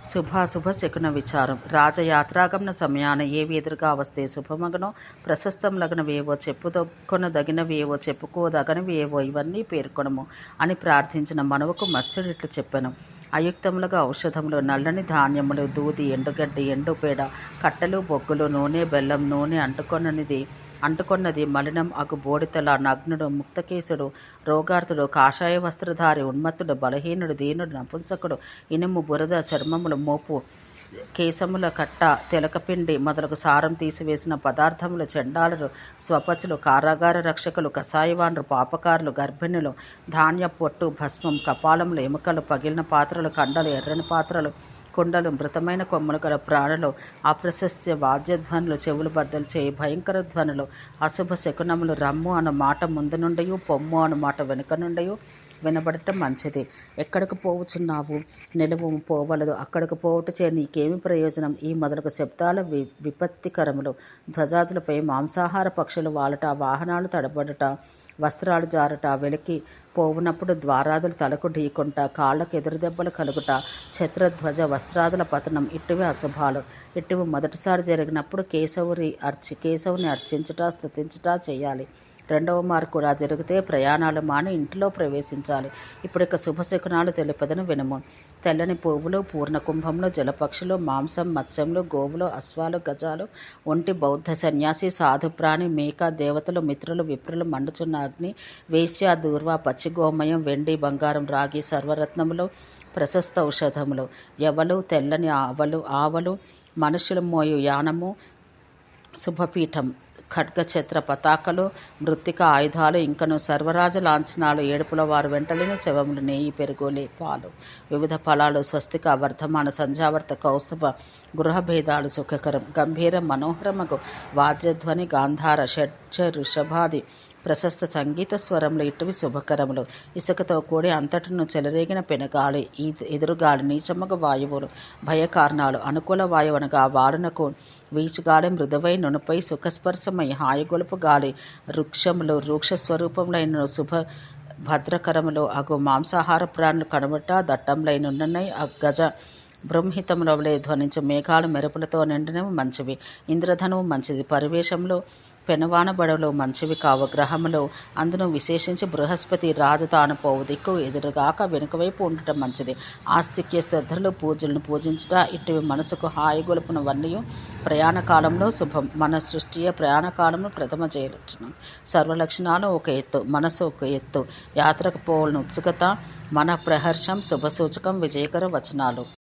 శుభాశుభ శకున విచారం రాజయాత్రాగమన సమయాన ఏవి ఎదురుగా వస్తే శుభమగనో ప్రశస్తంలగనవేవో చెప్పుకొనదగినవేవో చెప్పుకోదగనవేవో ఇవన్నీ పేర్కొనము అని ప్రార్థించిన మనవకు మత్స్యుడిట్లు చెప్పెను. అయుక్తములుగా ఔషధములు, నల్లని ధాన్యములు, దూది, ఎండుగడ్డి, ఎండుపేడ, కట్టెలు, బొగ్గులు, నూనె, బెల్లం, నూనె అంటుకొన్నది మలినం అగు బోడితల, నగ్నుడు, ముక్తకేశుడు, రోగార్తుడు, కాషాయ వస్త్రధారి, ఉన్మత్తుడు, బలహీనుడు, దీనుడు, నపుంసకుడు, ఇనుము, బురద, చర్మములు మోపు, కేశముల కట్ట, తెలకపిండి మొదలగు సారం తీసివేసిన పదార్థములు, చండాలులు, స్వపచులు, కారాగార రక్షకులు, కషాయవాండ్రు, పాపకారులు, గర్భిణులు, ధాన్య పొట్టు, భస్మం, కపాలములు, ఎముకలు, పగిలిన పాత్రలు, కండలు, ఎర్రని పాత్రలు, కుండలు, మృతమైన కొమ్ములు గల ప్రాణులు, అప్రశస్య వాద్యధ్వనులు, చెవులు బద్దలు చేయి భయంకర ధ్వనులు, అశుభ శకునములు, రమ్ము అన్న మాట ముందు నుండి, పొమ్ము అన్న మాట వెనుక నుండి వినబడటం మంచిది. ఎక్కడికి పోవుచున్నావు? నిలువము, పోవలదు. అక్కడికి పోవుటచే నీకేమి ప్రయోజనం? ఈ మొదలగు శబ్దాల విపత్తికరములు. ధ్వజాదులపై మాంసాహార పక్షులు వాలట, వాహనాలు తడబడుట, వస్త్రాలు జారుట, వెలికి పోవునప్పుడు ద్వారాదులు తలకు ఢీకొంట, కాళ్లకు ఎదురుదెబ్బలు కలుగుట, ఛత్రధ్వజ వస్త్రాదుల పతనం, ఇట్టివి అశుభాలు. ఇట్టివి మొదటిసారి జరిగినప్పుడు కేశవుని అర్చించుట, స్తుతించుట చేయాలి. రెండవ మారు కూడా జరిగితే ప్రయాణాలు మాని ఇంటిలో ప్రవేశించాలి. ఇప్పుడిక శుభశకునాలు తెలుపదను వినుము. తెల్లని పువ్వులు, పూర్ణ కుంభములు, జలపక్షులు, మాంసం, మత్స్యములు, గోవులు, అశ్వాలు, గజాలు, ఒంటి బౌద్ధ సన్యాసి, సాధుప్రాణి, మేక, దేవతలు, మిత్రులు, విప్రులు, మండుచున్న అగ్ని, వేశ్య, దూర్వ, పచ్చి గోమయం, వెండి, బంగారం, రాగి, సర్వరత్నములు, ప్రశస్త ఔషధములు, యవలు, తెల్లని ఆవలు, మనుషులు మోయు యానము, శుభపీఠం, ఖడ్గఛత్ర పతాకలు, మృత్తిక ఆయుధాలు, ఇంకను సర్వరాజ లాంఛనాలు, ఏడుపుల వారు వెంటలేని శవములు, నెయ్యి, పెరుగు, పాలు, వివిధ ఫలాలు, స్వస్తిక, వర్ధమాన, సంధ్యావర్త, కౌస్తుభ, గృహభేదాలు, సుఖకరం, గంభీర, మనోహరమగు వాద్యధ్వని, గాంధార, షడ్జ, ఋషభాది ప్రశస్త సంగీత స్వరములు, ఇటువి శుభకరములు. ఇసుకతో కూడి అంతటను చెలరేగిన పెనుగాలి, ఎదురుగాలి, నీచమగ వాయువులు, భయకారణాలు, అనుకూల వాయువు అనగా వారునకు వీచుగాలి, మృదువై నునుపై సుఖస్పర్శమై హాయిగొలుపు గాలి, వృక్షములు, రూక్ష స్వరూపములైన శుభ భద్రకరములు అగు మాంసాహార ప్రాణులు కనుమట దట్టంలైనున్నై గజ బృంహితముల వలె ధ్వనించు మేఘాలు మెరుపులతో నిండినవి మంచివి. ఇంద్రధనువు మంచిది. పరివేషములు, పెనువాన బడవలు మంచివి కావు. గ్రహములు అందును విశేషించి బృహస్పతి రాజు తాను పోవు దిక్కు ఎదురుగాక వెనుకవైపు ఉండటం మంచిది. ఆస్తిక్య శ్రద్ధలు, పూజలను పూజించుట, ఇటువి మనసుకు హాయి గొలుపునవన్నీ ప్రయాణ కాలంలో శుభం. మన సృష్టియే ప్రయాణ కాలంలో ప్రథమ చేయలక్షణం. సర్వలక్షణాలు ఒక ఎత్తు, మనసు ఒక ఎత్తు. యాత్రకు పోవలను ఉత్సుకత, మన ప్రహర్షం, శుభసూచకం, విజయకర వచనాలు.